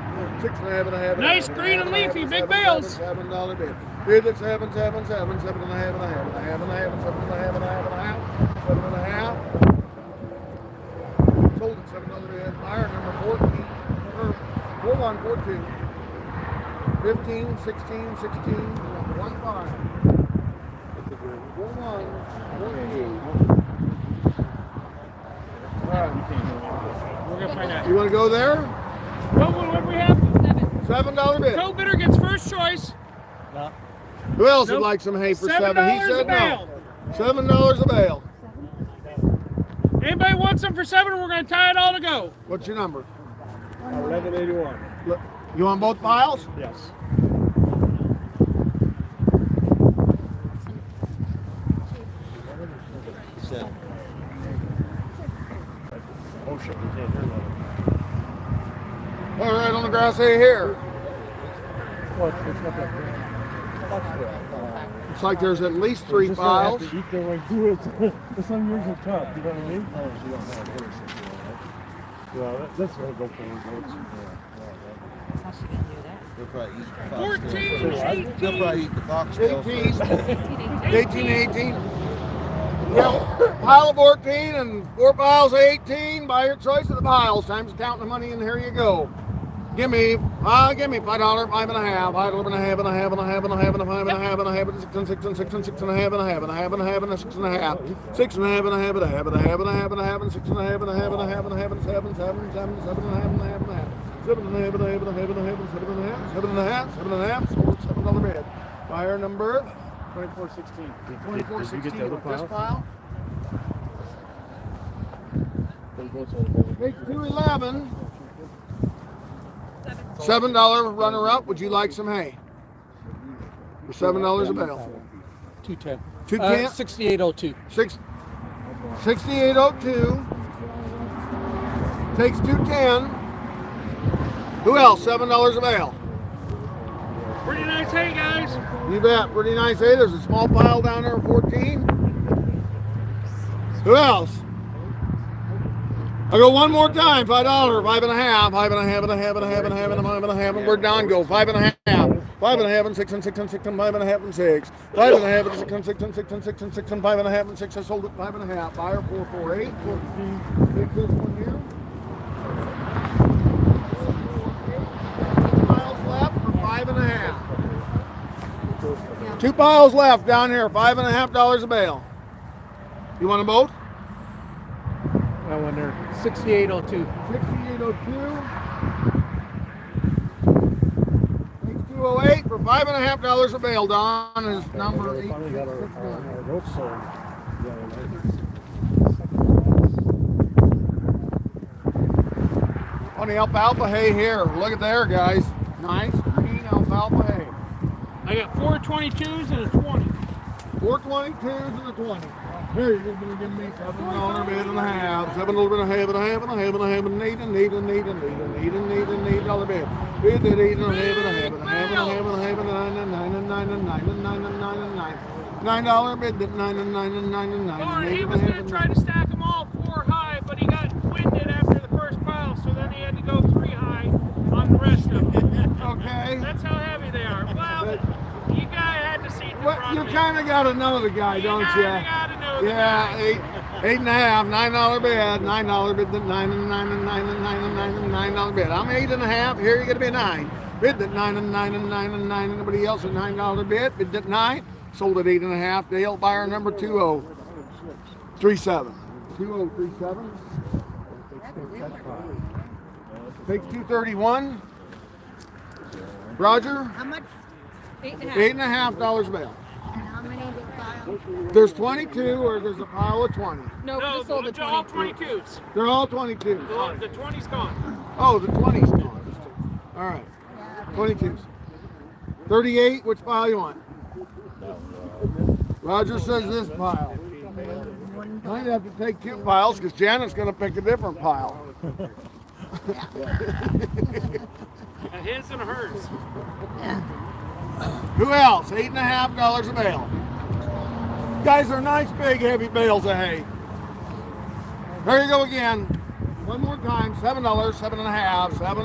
half. 6 and a half and a half. Nice green and leafy, big bales. $7 bid. Bid at 7, 7, 7, 7 and a half and a half and a half and a half and 7 and a half and a half and a half. 7 and a half. Sold at $7 bid. Buyer number 14. Or 4142. 15, 16, 16, 1 5. 41, 14. All right. We're gonna find out. You want to go there? What do we have? $7 bid. Co-bidder gets first choice. Who else Nope. would like some hay for $7 7? He a said bale. no. $7 a bale. Anybody wants them for 7? We're gonna tie it all to go. What's your number? 1181. You want both piles? Yes. Oh shit, we can't hear that. All right, on the grass hay here. Well, it's not that great. Looks like there's at least 3 piles. Eat their way through it. Some years are tough, you know what I mean? Oh, so you don't have horses. Yeah, that's gonna go for the goats. How's she gonna do that? They'll probably eat the 14, foxtails. 18. They'll probably eat the foxtails. 18, 18. Yeah, pile of 14 and 4 piles of 18. By your choice of the piles. Time to count the money, and here you go. Give me $5, $5 and a half, $5 and a half and a half and a half and a half and a half and a half and a half and 6 and 6 and 6 and 6 and a half and a half and a half and a half and a 6 and a half, 6 and a half and a half and a half and a half and a half and a half and 6 and a half and a half and a half and a half and 7, 7, 7, 7 and a half and a half and a half, 7 and a half and a half and a half and a half and 7 and a half, 7 and a half, 7 and a half, sold at $7 bid. Buyer number 2416. 2416. Did you get the other This pile? pile. Those goats on the board. Make 211. $7 runner-up. Would you like some hay? For $7 a bale. 210. 210. 6802. 6802. Takes 210. Who else? $7 a bale. Pretty nice hay, guys. You bet. Pretty nice hay. There's a small pile down there, 14. Who else? I go one more time. $5, 5 and a half, 5 and a half and a half and a half and a half and a half and a half. And where'd Don go? 5 and a half, 5 and a half and 6 and 6 and 6 and 5 and a half and 6, 5 and a half and 6 and 6 and 6 and 6 and 6 and 5 and a half and 6. I sold it 5 and a half. Buyer 448. 14. Take this one here. 2 piles left for 5 and a half. 2 piles left down here. $5 and a half a bale. You want them both? That one there. 6802. 6802. Takes 208 for $5 and a half a bale. Don is number We finally got our 8669. goats sold. On the alfalfa hay here. Look at there, guys. Nice green alfalfa hay. I got 4 22s and a 20. 4 22s and a 20. Here you're gonna give me $7 bid and a half, $7 bid and a half, and a half, and a half, and a half, and $8 and $8 and $8 and $8 and $8 and $8 bid. Bid that $8 and a half, and a half, and a half, and a half, and a half, and $9 and $9 and $9 and $9 and $9 and $9 and $9. $9 bid that $9 and $9 and $9 and $9. Lauren, he was going to try to stack them all 4 high, but he got winded after the first pile, so then he had to go 3 high on the rest of them. Okay. That's how heavy they are. Well, you guys had to see the Well, front you of me. kind of got to know the guy, don't you? Gotta know the Yeah, guy. eight and a half, $9 bid, $9 bid, that $9 and $9 and $9 and $9 and $9 and $9 bid. I'm 8 and a half. Here you're gonna be 9. Bid that $9 and $9 and $9 and $9. Anybody else a $9 bid? Bid that 9. Sold at 8 and a half. Dale, buyer number 2037. 2037. Takes 231. Roger. How much? 8.5. $8.50 bail. And how many big files? There's 22, or there's a pile of 20. No, we No, just sold the they're all 22. 22s. They're all 22. The 20's gone. Oh, the 20's gone. All right. 22s. 38, which pile you want? Roger says this pile. Might have to take 2 piles because Janet's going to pick a different pile. And his and hers. Who else? $8.50 a bale. Guys, they're nice, big, heavy bales of hay. There you go again. One more time. $7, $7.50, $7 and a half, and a half,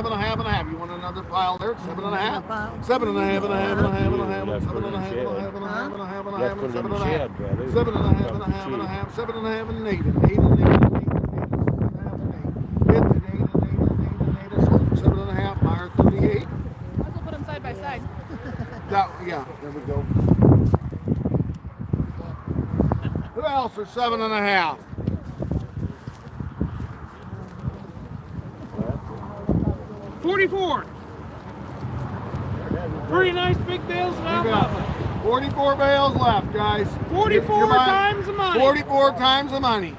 and a half, and a half. You want another pile there? $7.50, $7.50, and a half, and a half, and a half, and a half, and $7.50, and a half, and a half, and a half, and a half, and $7.50, $7.50, and a half, and a half, and a half, $7.50, and $8, and $8, and $8, and $8, and $8, and $8, and $8, and $8, and $8, $7.50, buyer 38. Might as well put them side by side. Yeah, there we go. Who else for $7.50? $44. Pretty nice big bales of You got alfalfa. 44 bales left, guys. 44 You're buying times the money. 44 times the money.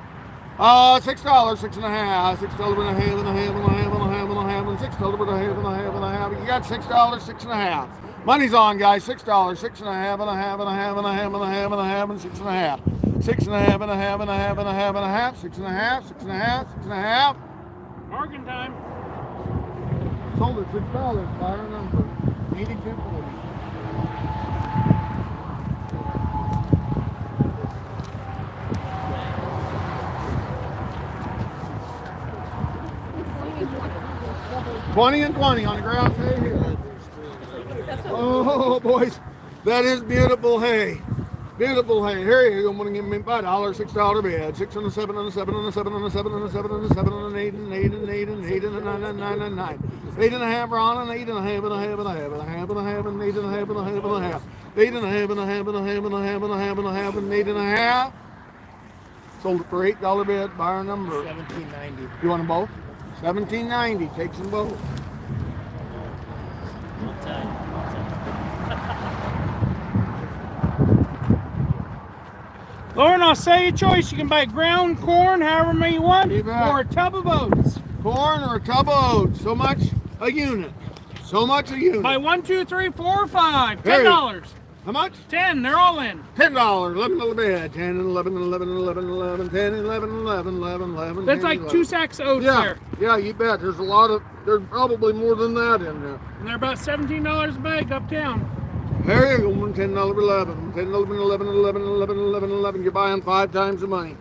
$6, $6.50, $6 and a half, and a half, and a half, and a half, and a half, and a half, and $6 and a half, and a half, and a half. You got $6, $6 and a half. Money's on, guys. $6, $6 and a half, and a half, and a half, and a half, and a half, and a half, and $6 and a half. $6 and a half, and a half, and a half, and a half, and a half. $6 and a half, $6 and a half, $6 and a half. Bargain time. Sold at $6. Buyer number 8240. $20 and $20 on the ground hay here. Oh, boys, that is beautiful hay. Beautiful hay. Here you go. I'm gonna give me $5, $6 bid. 6 and a 7 and a 7 and a 7 and a 7 and a 7 and a 7 and an 8 and 8 and 8 and 8 and a 9 and 9 and 9. 8 and a half Ron and 8 and a half and a half and a half and a half and a half and 8 and a half and a half and a half. 8 and a half and a half and a half and a half and a half and a half and 8 and a half. Sold it for $8 bid. Buyer number $17.90. You want them both? $17.90. Takes them both. Lauren, I'll say your choice. You can buy ground corn, however many you want, You bet. or a tub of oats. Corn or a tub of oats. So much a unit. So much a unit. Buy 1, 2, 3, 4, 5. Hey. $10. How much? 10. They're all in. $10. $11 bid. 10 and 11 and 11 and 11 and 11. 10 and 11 and 11 11 11. That's 10, like 11. 2 sacks of oats Yeah, there. yeah, you bet. There's a lot of. There's probably more than that in there. And they're about $17 a bag uptown. There you go. $10, 11, 10, 11, 11, 11, 11, 11, 11. You're buying 5 times the money.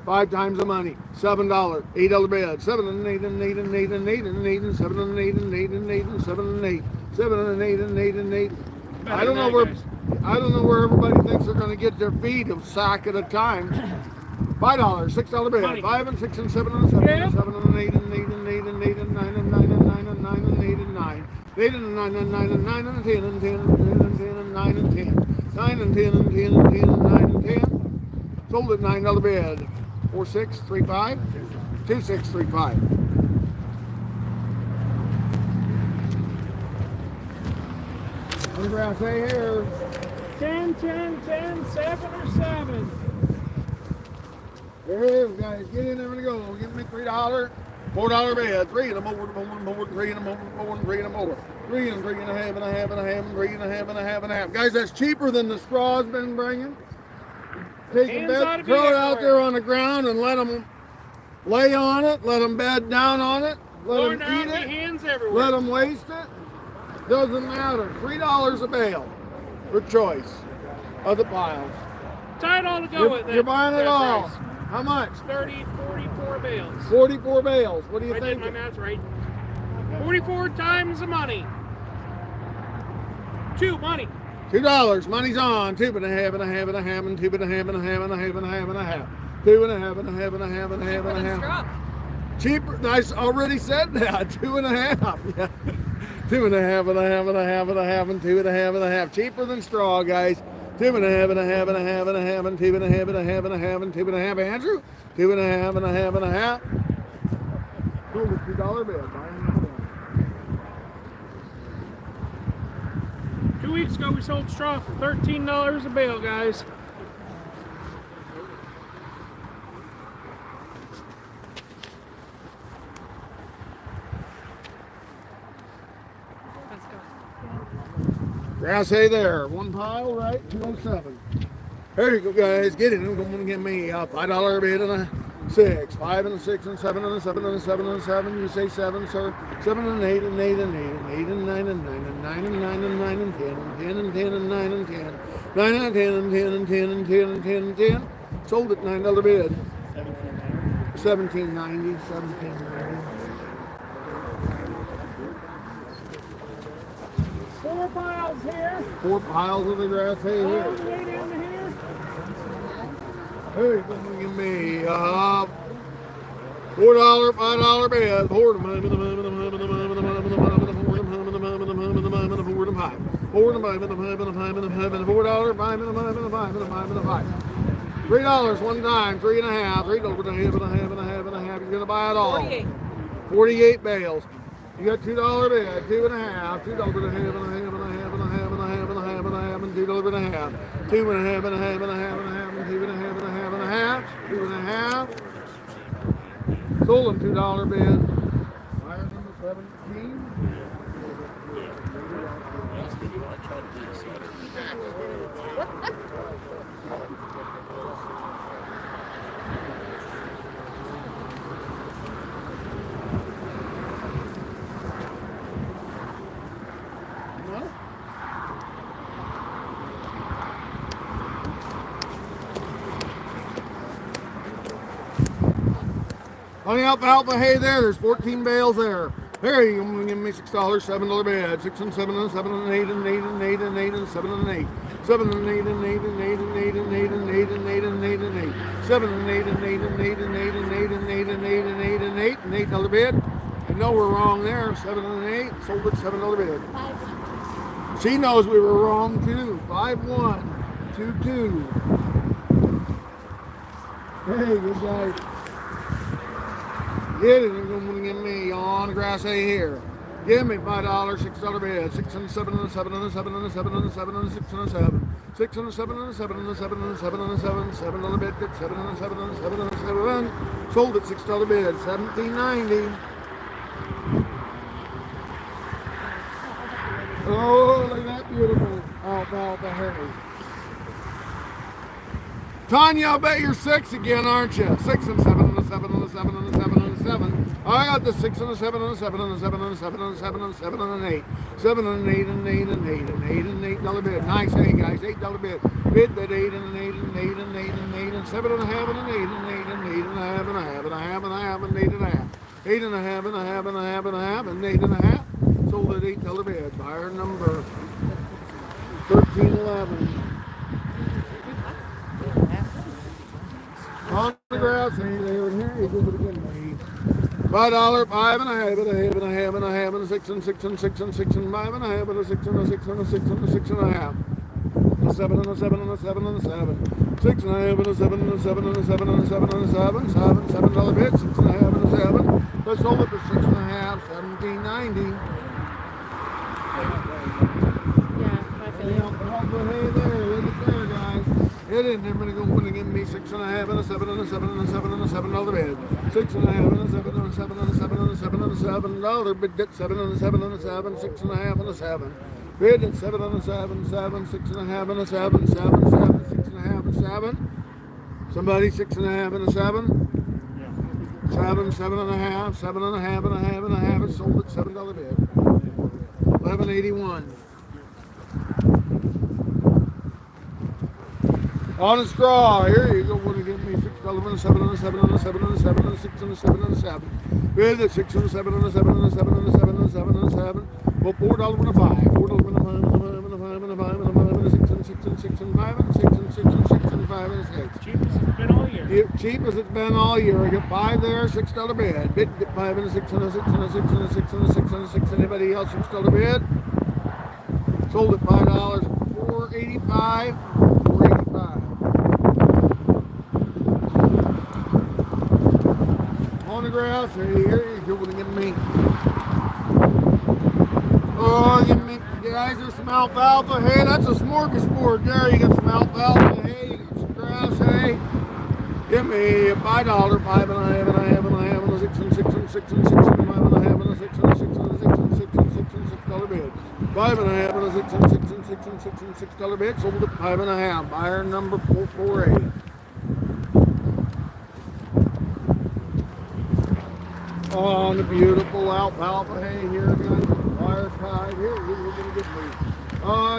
5 times the money. $7, $8 bid. 7 and 8 and 8 and 8 and 8 and 8 and 7 and 8 and 8 and 8 and 7 and 8. 7 and 8 and 8 and 8. I don't know where everybody thinks they're going to get their feed a sack at a time. $5, $6 bid. Money. 5 and 6 and 7 and 7 Yeah. and 7 and 8 and 8 and 8 and 8 and 9 and 9 and 9 and 9 and 8 and 9. 8 and 9 and 9 and 9 and 10 and 10 and 10 and 10 and 9 and 10. 9 and 10 and 10 and 10 and 9 and 10. Sold at $9 bid. 4635 2635. Autograph say here. 10, 10, 10, 7 or 7. Here, guys, get in there and go. Give me $3, $4 bid. 3 and a more, 3 and a more, 3 and a more. 3 and 3 and a half and a half and a half and 3 and a half and a half and a half. Guys, that's cheaper than the straw's been bringing. take a Hands ought to bed, be throw it out everywhere. there on the ground and let them lay on it, let them bed down on it, let Lord, them there ought eat to be it, hands everywhere. let them waste it. Doesn't matter. $3 a bale for choice of the piles. Tie it all to go with it. You're buying it That all. price. How much? 30, 44 bales. 44 bales. What do you I did think? my math right. 44 times the money. Money. $2. Money's on. 2 and a half and a half and a half and 2 and a half and a half and a half and a half and a half. 2 and a half and a half and a half and a half and a half. Cheaper. I already said that. 2 and a half. Yeah. 2 and a half and a half and a half and a half and 2 and a half and a half. Cheaper than straw, guys. 2 and a half and a half and a half and a half and 2 and a half and a half and a half and 2 and a half. Andrew. 2 and a half and a half and a half. Sold a $2 bill. 2 weeks ago, we sold straw for $13 a bale, guys. Let's go. Grass hay there. One pile, right? 207. There you go, guys. Get it. I'm going to give me a $5 bid and a 6. 5 and a 6 and 7 and a 7 and a 7 and a 7. You say 7, sir. 7 and 8 and 8 and 8 and 8 and 9 and 9 and 9 and 9 and 9 and 10 and 10 and 10 and 9 and 10. 9 and 10 and 10 and 10 and 10 and 10 and 10. Sold at $9 bid. 17.90. 17.90. 4 piles here. 4 piles of the grass hay All here. the way down to here. Hey, give me $4, $5 bid. Four them high, four them high, $3 one time, 3 and a half, $3 and a half and a half and a half and a half. You're gonna buy it all. 48 bales. You got $2 bid, 2 and a half, $2 and a half and a half and a half and a half and a half and a half and a half and a half and $2 and a half, 2 and a half and a half and a half and a half and 2 and a half and a half and a half, 2 and a half. Sold them $2 bid. Buyers number 17. On the alfalfa hay there's 14 bales there. There you go, give me $6, $7 bid. 6 and 7 and 7 and 8 and 8 and 8 and 8 and 7 and 8. 7 and 8 and 8 and 8 and 8 and 8 and 8 and 8 and 8 and 8. 7 and 8 and 8 and 8 and 8 and 8 and 8 and 8 and 8 and 8 and $8 bid. And no, we're wrong there. 7 and 8. Sold at $7 bid. She knows we were wrong too. 5-1. 2-2. Hey, good guys. Get it, you're going to give me on the grass hay here. Give me $5, $6 bid. 6 and 7 and 7 and 7 and 7 and 7 and 6 and 7. 6 and 7 and 7 and 7 and 7 and 7. $7 bid, 7 and 7 and 7 and 7. Sold at $6 bid. 17.90. Oh, look at that beautiful alfalfa hay. Tanya, I bet you're 6 again, aren't you? 6 and 7 and a 7 and a 7 and a 7 and a 7. I got the 6 and a 7 and a 7 and a 7 and a 7 and a 7 and a 7 and an 8. 7 and an 8 and 8 and 8 and 8 and $8 bid. Nice, hey guys, $8 bid. Bid that 8 and an 8 and 8 and 8 and 8 and 7 and a half and an 8 and 8 and 8 and a half and a half and a half and a half and 8 and a half. 8 and a half and a half and a half and a half and 8 and a half. Sold at $8 bid. Buyer number 1311. On the grass, hey, they were here. You go with the $5, 5 and a half and a half and a half and a half and a 6 and 6 and 6 and 6 and 5 and a half and a 6 and a 6 and a 6 and a 6 and a half. A 7 and a 7 and a 7 and a 7. 6 and a half and a 7 and a 7 and a 7 and a 7 and a 7. $7 bid. 6 and a half and a 7. Let's hold it for 6 and a half. 17.90. Hey there, look at there, guys. It in there, going to give me 6 and a half and a 7 and a 7 and a 7 and a $7 bid. 6 and a half and a 7 and a 7 and a 7 and a 7 and a $7 bid. 7 and a 7 and a 7, 6 and a half and a 7. Bid at 7 and a 7, 7, 6 and a half and a 7, 7, 7, 6 and a half and 7. Somebody 6.5 and a 7. 7, 7.5, 7.5 and a half and a half. It's sold at $7 bid. 11.81. On a straw, here you go. Want to give me $6 and a 7 and a 7 and a 7 and a 7 and a 6 and a 7 and a 7. Bid at 6 and a 7 and a 7 and a 7 and a 7 and a 7 and a 7. Well, $4 and a 5. $4 and a 5 and a 5 and a 5 and a 5 and a 5 and a 6 and 6 and 6 and 5 and 6 and 6 and 6 and 5 and 6. Cheap as it's been all year. Cheap as it's been all year. I got 5 there, $6 bid. Bid get 5 and a 6 and a 6 and a 6 and a 6 and a 6 and a 6. Anybody else $6 bid? Sold at $5. $4.85. $4.85. On the grass, here you go. What are you giving me? Oh, give me, guys, there's some alfalfa hay. That's a smorgasbord there. You got some alfalfa hay, you got some grass hay. Give me $5, 5 and a half and a half and a half and a 6 and 6 and 6 and 6 and 5 and a half and a 6 and a 6 and a 6 and 6 and 6 and $6 bid. 5 and a half and a 6 and 6 and 6 and 6 and $6 bid. Sold at 5 and a half. Buyer number 448. On the beautiful alfalfa hay here, guys. Wire tied here. We're gonna get me.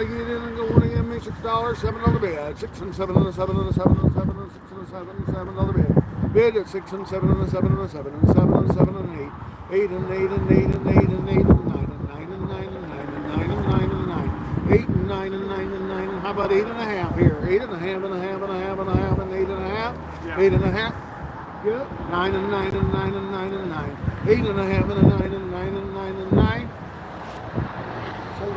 Get in and go to give me $6, $7 bid. 6 and 7 and a 7 and a 7 and a 7 and a 6 and a 7 and $7 bid. Bid at 6 and 7 and a 7 and a 7 and a 7 and a 7 and 8. 8 and 8 and 8 and 8 and 8 and 9 and 9 and 9 and 9 and 9 and 9 and 9. 8 and 9 and 9 and 9 and how about 8 and a half here? 8 and a half and a half and a half and a half and 8 and a half. 8 and a half. Good. 9 and 9 and 9 and 9 and 9. 8 and a half and a 9 and 9 and 9 and 9. Sold it.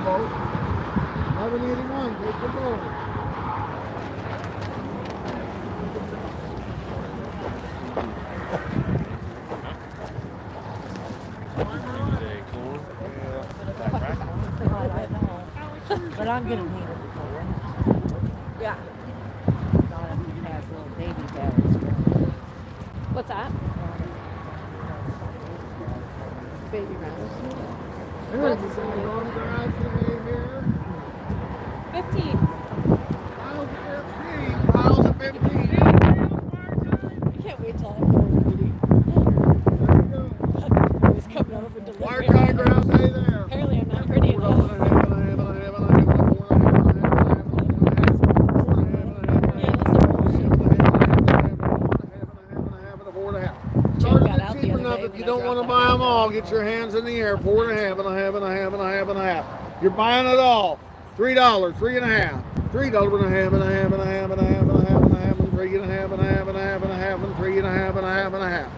1181. Take the boat. But I'm gonna need it before. Yeah. Has little baby bells. What's that? Baby rounds. There's some long grass here. 15. Piles of 15. I can't wait till I'm 40. I was coming over to Wire tie grass hay there. Apparently I'm not pretty enough. If you don't want to buy them all, get your hands in the air. 4.5 and a half and a half and a half and a half. You're buying it all. $3, 3.5. $3 and a half and a half and a half and a half and a half and a half and 3.5 and a half and a half and a half and 3.5 and a half and a half.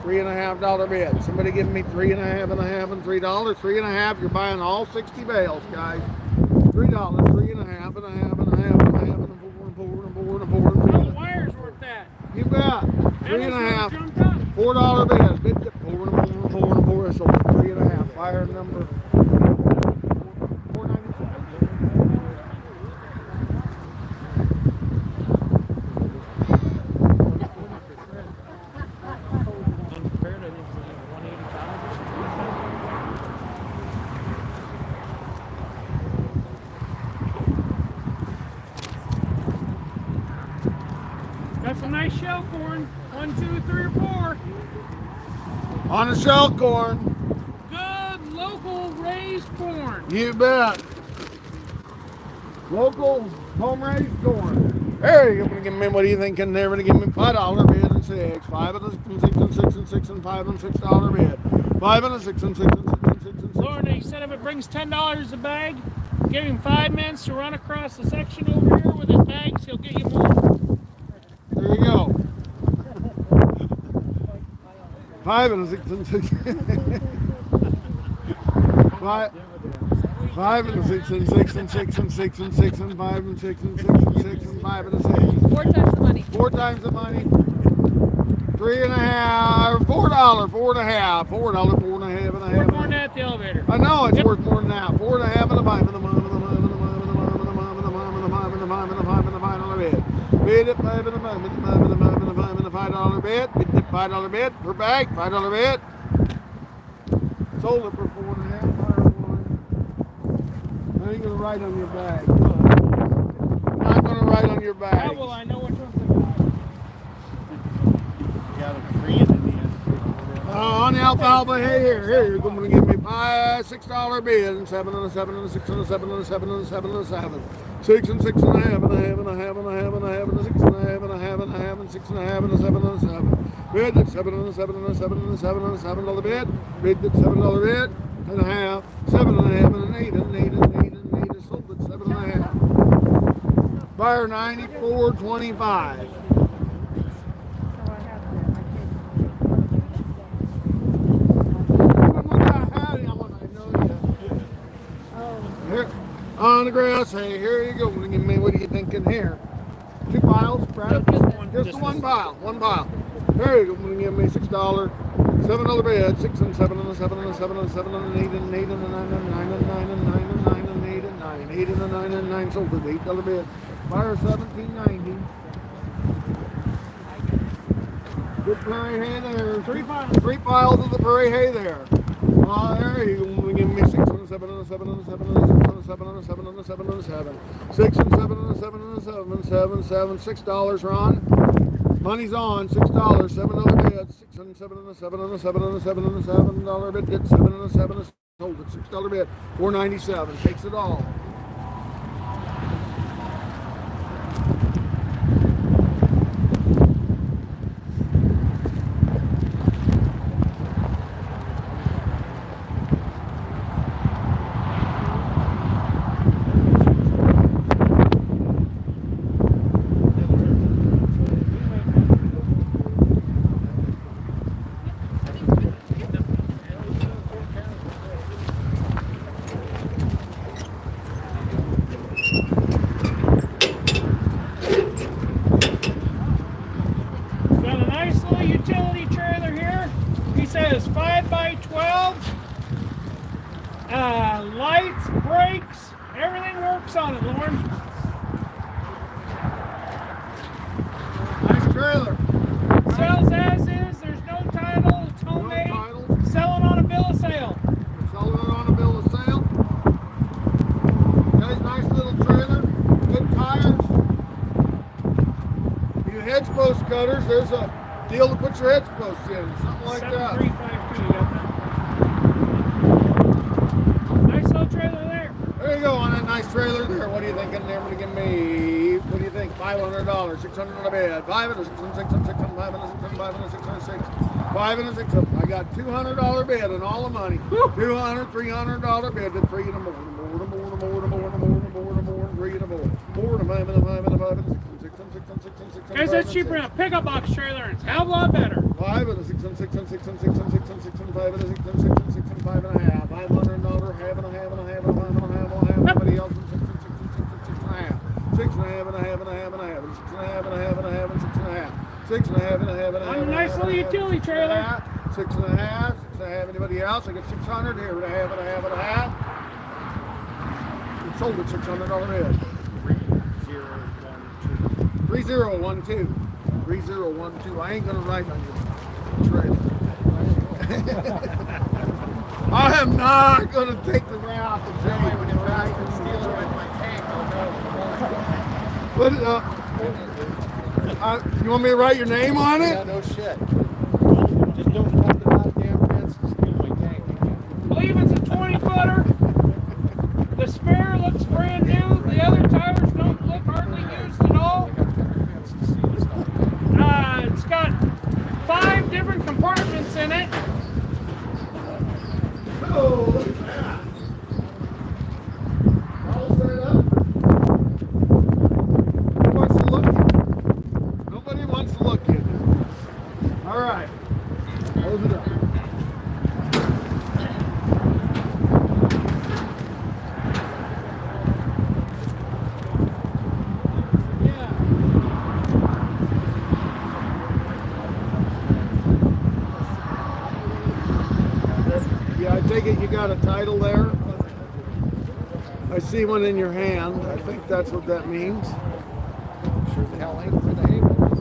$3.5 bid. Somebody give me 3.5 and a half and $3. 3.5. You're buying all 60 bales, guys. $3, 3.5 and a half and a half and a half and a 4 and 4 and 4 and 4 and 4. How the wires worth that? You bet. 3.5. Jumped up. $4 bid. Bid get 4 and 4 and 4 and 4. So 3.5. Fire number 497. Unprepared, I think it's like 185 or something. Got some nice shell corn. 1, 2, 3, or 4. On the shell corn. Good local raised corn. You bet. Local home raised corn. There you go. Give me, what do you think in there? Gonna give me $5 bid and 6. 5 and a 6 and 6 and 6 and 6 and 5 and $6 bid. 5 and a 6 and 6 and 6 and 6 and 6. Lauren, he said if it brings $10 a bag, give him 5 minutes to run across the section over here with his bags. He'll get you more. There you go. 5 and a 6 and 6. 5 and a 6 and 6 and 6 and 6 and 6 and 5 and 6 and 6 and 6 and 5 and a 6. 4 times the money. 4 times the money. 3.5. $4. 4.5. $4. 4.5 and a half. Worth more than that at the elevator. I know it's Yep. worth more than that. 4.5 and a 5 and a 5 and a 5 and a 5 and a 5 and a 5 and a 5 and a 5 and a 5 and a 5 and a 5 and a 5 and a bid. Bid at 5 and a 5 and a 5 and a 5 and a 5 and a $5 bid. Bid at $5 bid per bag. $5 bid. Sold it for 4.5. I ain't gonna write on your bag. not going to write on your bag. How will I know which one's the guy? Yeah, the free in the end. On the alfalfa, hey, here, you're going to give me $6 bid, and 7 and a 7 and a 6 and a 7 and a 7 and a 7 and a 7. 6 and 6 and a half and a half and a half and a half and a half and a 6 and a half and a half and a half and 6 and a half and a 7 and a 7. Bid at 7 and a 7 and a 7 and a 7 and a $7 bid. Bid at $7 bid and a half, 7 and a half and an 8 and an 8 and an 8 and an 8 is sold at 7 and a half. Buyer 94.25. Here, on the grass, hey, here you go. Give me, what are you thinking here? 2 piles, Brad? Just one pile, one pile. There you go. Give me $6, $7 bid, 6 and 7 and a 7 and a 7 and a 7 and an 8 and an 8 and a 9 and 9 and 9 and 9 and 9 and 8 and 9, 8 and a 9 and 9 sold at $8 bid. Buyer 17.90. Good prairie hay there. 3 piles of the prairie hay there. There you go. Give me 6 and a 7 and a 7 and a 7 and a 6 and a 7 and a 7 and a 7 and a 7. 6 and 7 and a 7 and a 7, 7, 7, $6, Ron. Money's on, $6, $7 bid, 6 and 7 and a 7 and a 7 and a 7 and a $7 bid, did 7 and a 7 and sold at $6 bid, $4.97, takes it all. Says 5x12, lights, brakes, everything works on it, Lauren. Nice trailer. Sells as is, there's no title, it's homemade. No title. Selling on a bill of sale. Selling it on a bill of sale. Nice little trailer, good tires. You hedge post cutters, there's a deal to put your hedge posts in, something like that. 7352, you got that. Nice little trailer there. There you go, on that nice trailer there. What are you thinking there? Going to give me, what do you think? $500, 600 on a bid. 5 and a 6 and 6 and 6 and 5 and a 6 and 5 and a 6 and a 6. 5 and a 6. I got $200 bid and all the money. $200, $300 bid. Then 3 and a more, and more, and more, and more, and more, and more, and more, and more, and 3 and a more. 4 and a 5 and a 5 and a 5 and a 6 and 6 and 6 and 6 and 6 and 6. Guys, that's cheaper than a pickup box trailer and it's a hell of a lot better. 5 and a 6 and 6 and 6 and 6 and 6 and 6 and 5 and a 6 and 6 and 6 and 5 and a half. $500, half and a half and a half and a half and a half and a half. Somebody else and 6 and 6 and 6 and 6 and a half. 6 and a half and a half and a half and a half and 6 and a half and a half and a half and 6 and a half. 6 and a half and a half and a half. On a nice little utility trailer. 6 and a half. 6 and a half. Anybody else? I got 600 here with a half and a half and a half. It sold at $600 bid. 3012. 3012. I ain't gonna write on your trailer. I am not gonna take the route to tell you when you're right and steal it with my tank. But you want me to write your name on it? Yeah, no shit. Just don't cut the goddamn fence and steal my tank. Believe it's a 20-footer. The spare looks brand new. The other tires don't look hardly used at all. It's got 5 different compartments in it. Oh, look at that. All set up. Who wants to look at it? Nobody wants to look at it. All right. Close it up. Yeah, I take it you got a title there. I see one in your hand. I think that's what that means. Sure the hell ain't for the hay bales.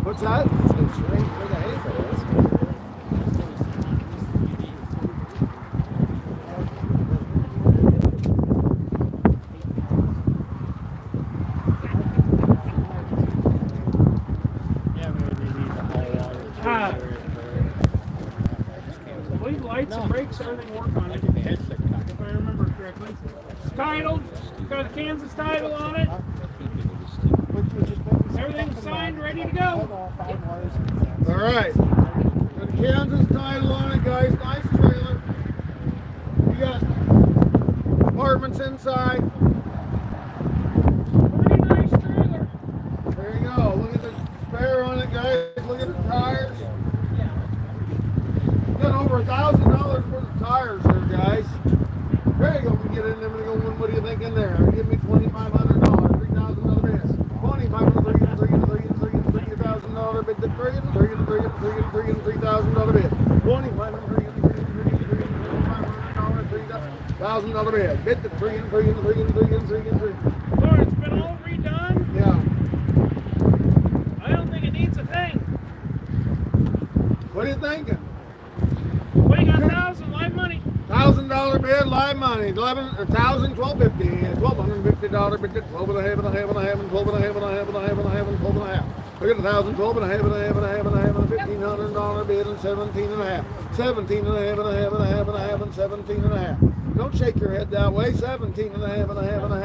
What's that? It sure ain't for the hay bales. I believe lights and brakes, everything work on it. If I remember correctly. It's titled, got a Kansas title on it. Everything's signed, ready to go. All right. Got a Kansas title on it, guys. Nice trailer. You got apartments inside. Pretty nice trailer. There you go. Look at the spare on it, guys. Look at the tires. Got over $1,000 worth of tires here, guys. There you go. We get in there and go, what do you think in there? Give me $2,500, $3,000 bid. $2,500, $3,000 bid. $3,000 bid. $1,000 bid. Bid the three. Lord, it's been all redone. Yeah. I don't think it needs a thing. What are you thinking? We got 1,000 live money. $1,000 bid, live money. $1,000, $1,250, $1,250 bid. 12 and a half, 12 and a half, 12 and a half, 12 and a half. Look at 1,000, 12 and a half, and $1,500 bid, and 17 and a half. 17 and a half, and 17 and a half. Don't shake your head that way. 17 and a half, and 17 and a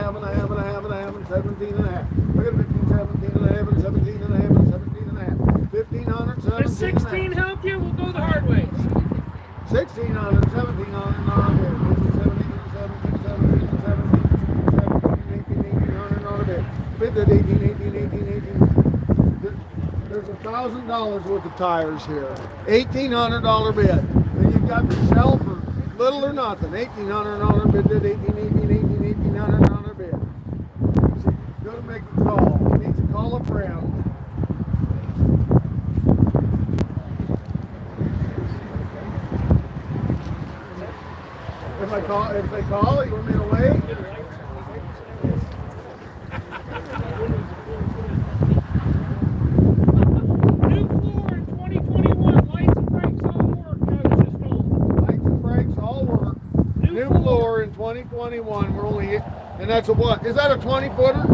half. Look at 15, 17 and a half, and 17 and a half, and 17 and a half. 1,500, 17 Does 16 help you? We'll go the hard way. 1,600, $1,700 bid. 17, 18 bid. Bid that 18. There's $1,000 worth of tires here. $1,800 bid. Then you've got the shelf for little or nothing. $1,800 bid. Did $1,800 bid. So you gotta make a call. You need to call a friend. If they call, you want me to wait? New floor in 2021. Lights and brakes all work. I was just told. Lights and brakes all work. New floor in 2021. We're only, and that's a what? Is that a 20-footer?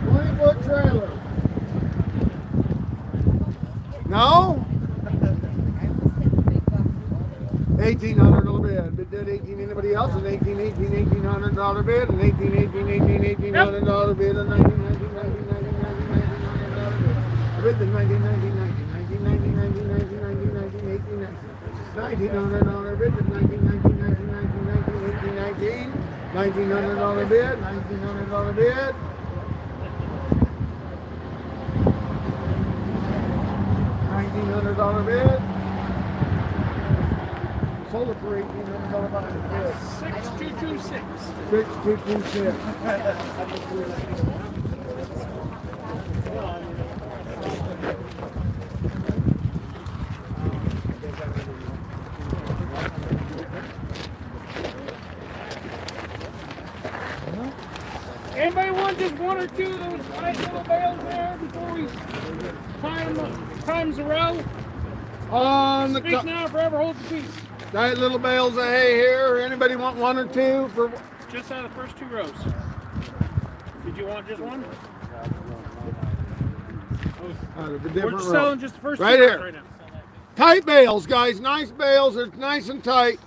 20-foot trailer. No? $1,800 bid. Bid that 18. Anybody else? An $1,800 bid. An $1,800 bid. A $19 bid. Bid the $19 bid. The $1900 bid. $1900 bid. $1,900 bid. Sold it for $1,800 bid. 6226. 6226. Anybody want just one or two of those nice little bales there before we times the row? On the Speak now, forever hold the peace. Tight little bales of hay here. Anybody want one or two for? Just out of the first two rows. Did you want just one? Out of the We're different just rows. selling just the first Right two here. rows right now. Tight bales, guys. Nice bales. They're nice and tight.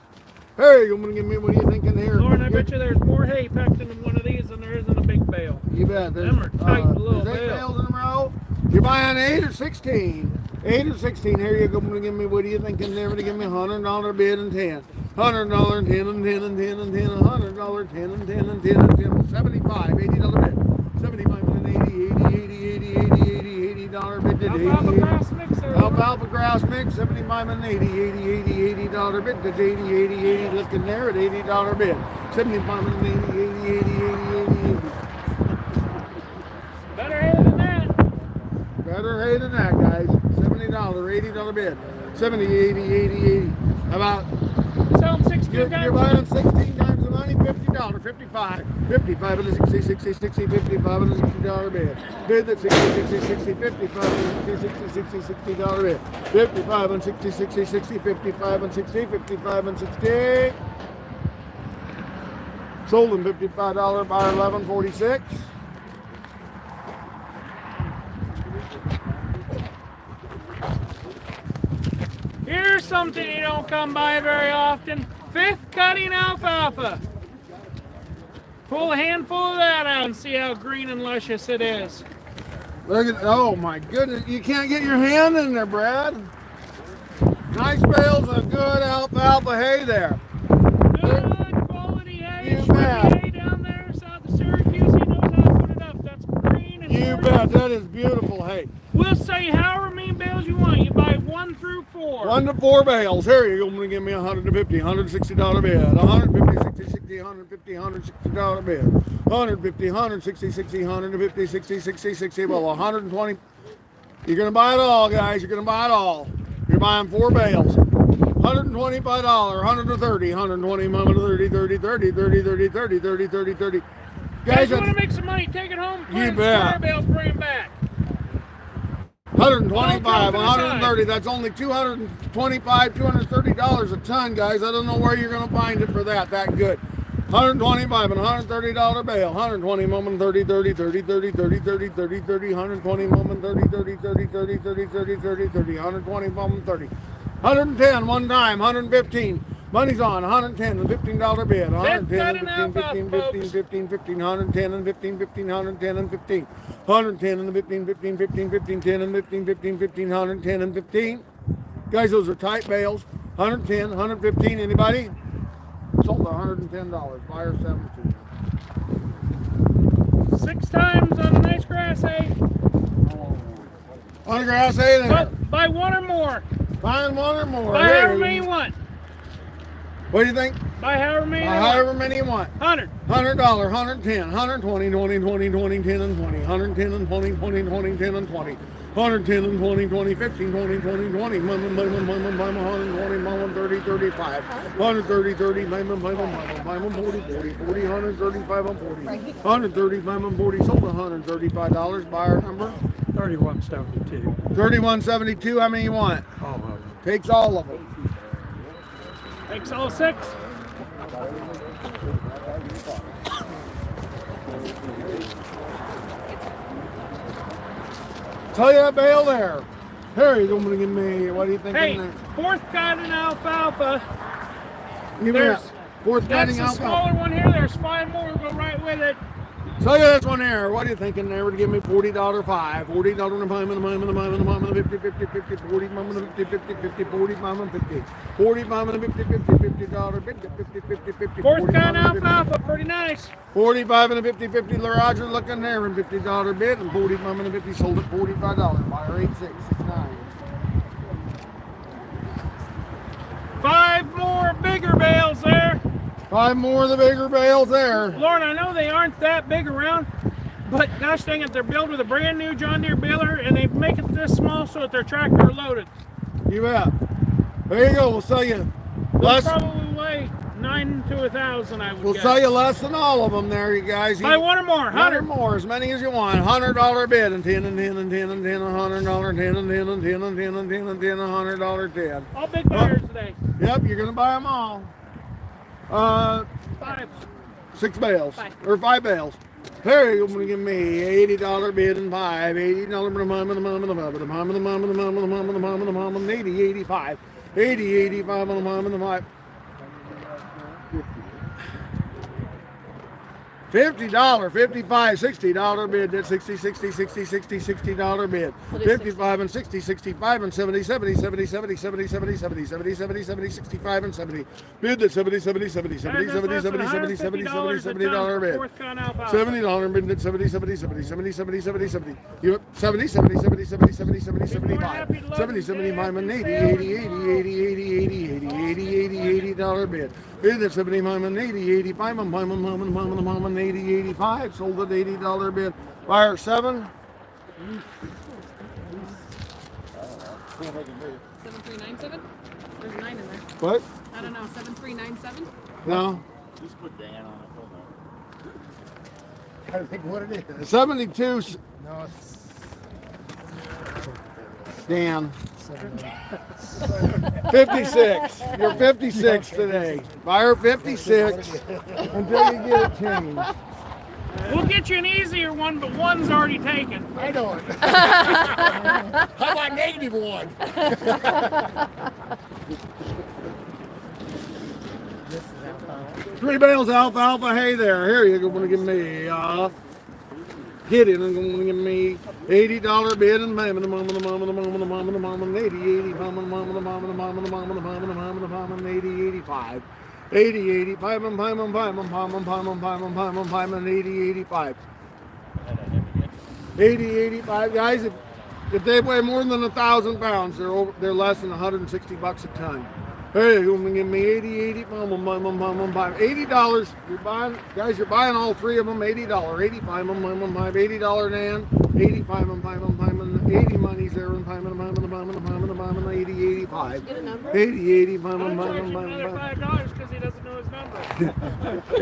Hey, you want to give me? What are you thinking here? Lauren, I bet you there's more hay packed into one of these than there is in a big bale. You bet. Them are tight little there's 8 bales. bales in a row. You're buying 8 or 16. 8 or 16. Here you go. I'm gonna give me. What are you thinking there? To give me $100 bid and 10. $100 and 10 and 10 and 10 and 10. $100 10 and 10 and 10 and 10. 75. $80 bid. 75 and 80 $80 bid. Alfalfa grass mixer. Alfalfa grass mix, 75 and 80 $80 bid. That's 80 looking there at $80 bid. 75 and 80 Better hay than that. Better hay than that, guys. $70, $80 bid. 70, 80 How about Selling 16 you're times. buying 16 times the money, $50, 55. 55 and a 60, 60, 60, 55 and a $60 bid. Bid that 60, 60, 60, 55 and a 60, 60, $60 bid. 55 and 60, 60, 60, 55 and 60, 55 and 60. Sold them $55 by 11.46. Here's something you don't come by very often. Fifth cutting alfalfa. Pull a handful of that out and see how green and luscious it is. Look at, oh my goodness, you can't get your hand in there, Brad. Nice bales of good alfalfa hay there. Good quality hay. You Shredded bet. hay down there south of Syracuse. He knows how to put it up. That's green and You orange. bet, that is beautiful hay. We'll say however many bales you want. You buy 1 through 4. 1 to 4 bales. Here you go. I'm going to give me $150, $160 bid. $150, $60, $150, $160 bid. $150, $160, $60, $150, $60, $60, $60. Well, $120. You're going to buy it all, guys. You're going to buy it all. You're buying 4 bales. $125, $130, $120, mama, 30, 30, 30, 30, 30, 30, 30, 30, 30. Guys, you that's- want to make some money? Take it home. Put You it in bet. square bales. Bring it back. 125, Don't throw it to the 130. That's only $225, $230 a ton, guys. I don't know where you're going to find it for that good. 125 and $130 bale. 120 moment 30, 30, 30, 30, 30, 30, 30, 30, 120 moment 30, 30, 30, 30, 30, 30, 30, 30, 120 moment 30. 110 one time, 115. Money's on, 110 and $15 bid. 110 and 15, 15, 15, 15, 110 and 15, 15, 110 and 15. 110 and 15, 15, 15, 15, 10 and 15, 15, 15, 110 and 15. Guys, those are tight bales. 110, 115, anybody? Sold $110, buyer 72. 6 times on a nice grass hay. On the grass hay there. Buy 1 or more. Buying 1 or more. Buy Here. however many you want. What do you think? Buy however many you want. However many you want. 100. $100, 110, 120, 20, 20, 20, 10 and 20, 110 and 20, 20, 20, 10 and 20, 110 and 20, 20, 15, 20, 20, 20, 120, 130, 35, 130, 30, 40, 40, 40, 135 and 40, 135 and 40, sold $135, buyer number. 3172. 3172, how many you want? Takes all of them. Takes all 6. Tell you that bale there. Here, you're going to give me, what do you think Hey, in there? 4th cutting alfalfa. Give me There's- that. Fourth That's cutting the alfalfa. smaller one here. There's 5 more. Go right with it. So yeah, this one here. What are you thinking there? Would give me $40 5, $40 and a mile, and a mile, and a mile, and a mile, and a 50, 50, 50, 40, mile, and a 50, 50, 50, 40, mile, and 50, 40, mile, and a 50, 50, $50, 50, 50, 50, 50, 4th 40, cutting mile, and a 50, alfalfa. Pretty nice. 45 and a 50, 50, Roger looking there, and $50 bid, and 40, mile, and a 50, sold at $45. Buyer 8669. 5 more bigger bales there. 5 more of the bigger bales there. Lord, I know they aren't that big around, but gosh dang it, they're built with a brand new John Deere baler, and they make it this small so that their tractor are loaded. You bet. There you go. We'll sell you They'll less. probably weigh 9 to 1,000, I would We'll guess. sell you less than all of them there, you guys. Buy 1 or more, 100 100. more, as many as you want. $100 bid, and 10 and 10 and 10 and 10, $100, 10 and 10 and 10 and 10 and 10 and 10, $100 10. All big buyers today. Yep, you're gonna buy them all. 5. 6 bales 5. or 5 bales. Here you're gonna give me $80 bid and 5, $80 for the mom and the mom and the mom and the mom and the mom and the mom and the mom and the mom and the mom and 80, 85, 80, 85 on the mom and the mom. $50, $55, $60 bid. That's $60, $60, $60, $60, $60 bid. What is $55 and $60, $65 and $70, $70, $70, $70, $70, $70, $70, $70, $70, $70, $65 and $70. Bid that's $70, $70, $70, $70, $70, $70, $70, $70 bid. $70 bid that's $70, $70, $70, $70, $70, $70, $70. You $70, $70, $70, $70, $70, $70, $75. $70, $75 and $80, $80 bid. Bid that's $75 and $80, $85 and $80, $85. Sold at $80 bid. Buyer 7. 7397? There's 9 in there. What? I don't know. 7397? No. Just put Dan on it. Hold on. I think what it is. 72. No, it's Dan. 56. You're 56 today. Buyer 56 until you get it changed. We'll get you an easier one, but one's already taken. I know it. How about -1? This is alcohol. 3 bales of alfalfa hay there. Here you go. Want to give me get it. I'm going to give me $80 bid and mama the mama the mama the mama the mama the mama the 80 mama the mama the mama the mama the mama the mama the mama the mama the 80 85 80 85 and 80 85 80 85 guys. If they weigh more than 1,000 pounds, they're less than $160 a ton. Hey, you're gonna give me 80, $80. You're buying, guys. You're buying all 3 of them. $80, 85, $80 Dan, 85, 80 monies there, and 80, 85, 80, 85, I'll charge him another $5 because he doesn't know his number.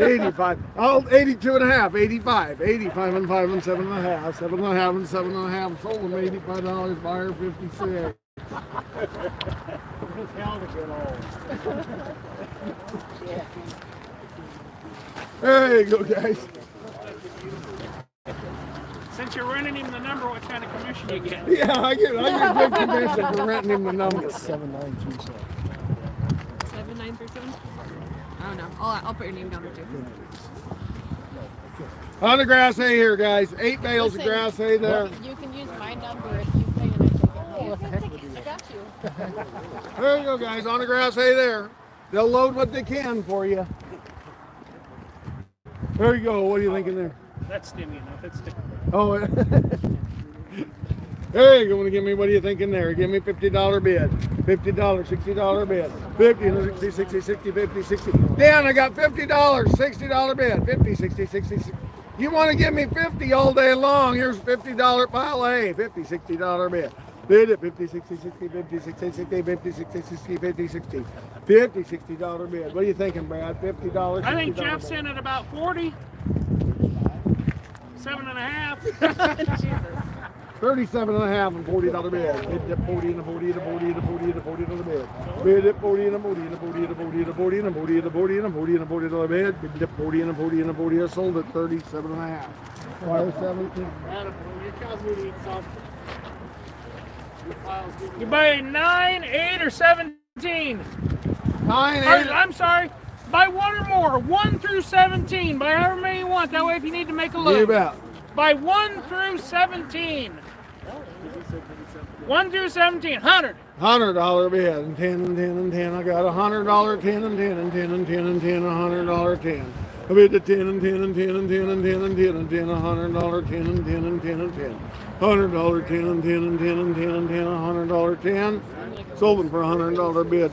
85. Oh, 82 and a half, 85, 85 and 5 and 7 and a half, 7 and a half and 7 and a half. Sold them $85, buyer 56. There you go, guys. Since you're renting him the number, what kind of commission you get? Yeah, I get good commission for renting him the number. 7937? I don't know. I'll put your name down there too. On the grass hay here, guys. 8 bales of grass hay there. You can use my number if you pay and I take it home. I got you. There you go, guys. On the grass hay there. They'll load what they can for you. There you go. What are you thinking there? That's stimmy enough. It's stimmy. Oh, there you go. Want to give me? What are you thinking there? Give me $50 bid. $50, $60 bid. 50, 60, 60, 50, 60. Dan, I got $50, $60 bid. 50, 60, 60, 60. You want to give me 50 all day long? Here's $50 pile of hay. 50, $60 bid. Bid it. 50, 60, 60, 50, 60, 60, 50, 60, 60, 50, 60. 50, $60 bid. What are you thinking, Brad? $50, $60. I think Jeff's in at about 40. 7.5. 37 and a half and $40 bid. Bid it 40 and a 40 and a 40 and a 40 and a 40 $40 bid. Bid it 40 and a 40 and a 40 and a 40 and a 40 and a 40 and a 40 and a 40 and a $40 bid. Bid it 40 and a 40 and a 40. I sold it 37 and a half. Wire 17. You buy 9, 8, or 17. 9, 8. I'm sorry. Buy 1 or more. 1 through 17. Buy however many you want. That way, if you need to make a load. You bet. Buy 1 through 17. 1 through 17. $100 bid and 10 and 10 and 10. I got $100, 10 and 10 and 10 and 10 and 10, $100, 10. I bid the 10 and 10 and 10 and 10 and 10 and 10 and 10, $100, 10 and 10 and 10 and 10. $100, 10 and 10 and 10 and 10 and 10, $100, 10. Sold them for $100 bid.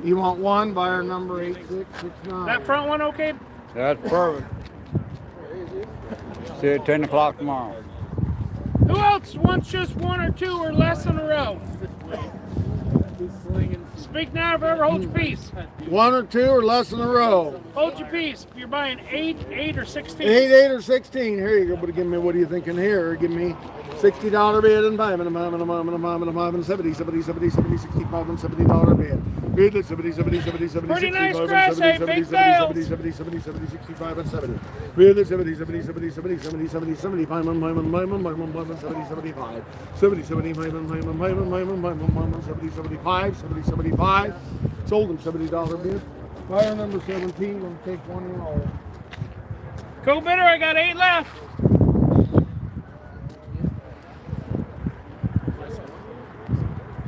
You want one? Buyer number 8669. That front one okay? That's perfect. See you at 10 o'clock tomorrow. Who else wants just 1 or 2 or less in a row? Speak now, if ever hold your peace. 1 or 2 or less in a row. Hold your peace. If you're buying 8, 8 or 16. 8, 8 or 16. Here you go. But give me, what are you thinking here? Give me $60 bid and $5 and $70, 70, 70, 70, 65 and $70 bid. Bid it 70, 70, 70, 70, Pretty 65 nice and grass 70, hay, 70, big 70, bales. 70, 70, 70, 70, 65 and 70. Bid it 70, 70, 70, 70, 70, 70, 75 and 70, 75. 70, 75 and 70, 75, 70, 75. Sold them $70 bid. Buyer number 17, I'm take 1 and all. Co-bidder, I got 8 left.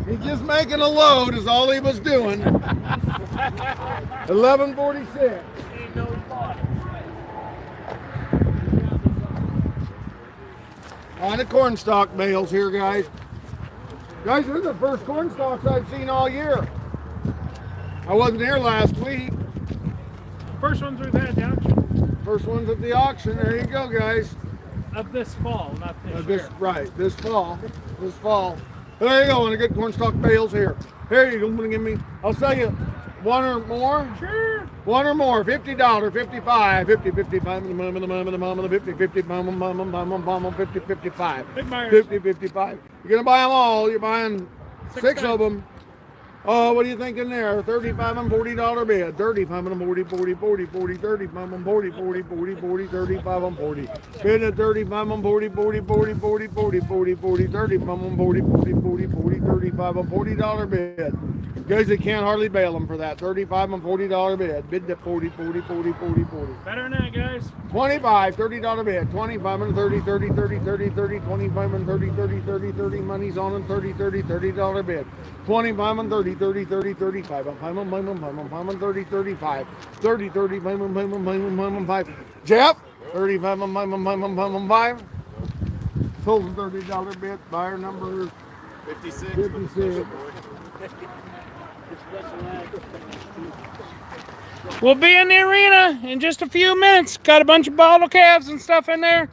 He's just making a load is all he was doing. 1146. On the corn stalk bales here, guys. Guys, this is the first corn stalks I've seen all year. I wasn't here last week. First ones we've had down First one's at the auction. There you go, guys. of this fall, not this year. Right, this fall. This fall. There you go, and a good corn stalk bales here. Here you go, I'm gonna give me, I'll sell you 1 or more. Sure. 1 or more, $50, 55, 50, 55, the mom, the mom, the mom, the 50, 50, mom, 50, 55, Big buyers. 50, 55. You're gonna buy them all. You're buying 6 of them. Oh, what are you thinking there? 35 and $40 bid. 35 and 40, 40, 40, 40, 35 and 40, 40, 40, 40, 35 and 40. Bid at 35 and 40, 40, 40, 40, 40, 40, 40, 35 and 40, 40, 40, 40, 35 and $40 bid. Guys, they can't hardly bail them for that. 35 and $40 bid. Bid at 40, 40, 40, 40, 40. Better than that, guys. 25, $30 bid. 25 and 30, 30, 30, 30, 30, 25 and 30, 30, 30, 30. Money's on and 30, 30, $30 bid. 25 and 30, 30, 30, 35. I'm 5 and 30, 35. 30, 30, 5. Jeff, 35 and 5. Sold $30 bid. Buyer number 56. 56. We'll be in the arena in just a few minutes. Got a bunch of bottle calves and stuff in there.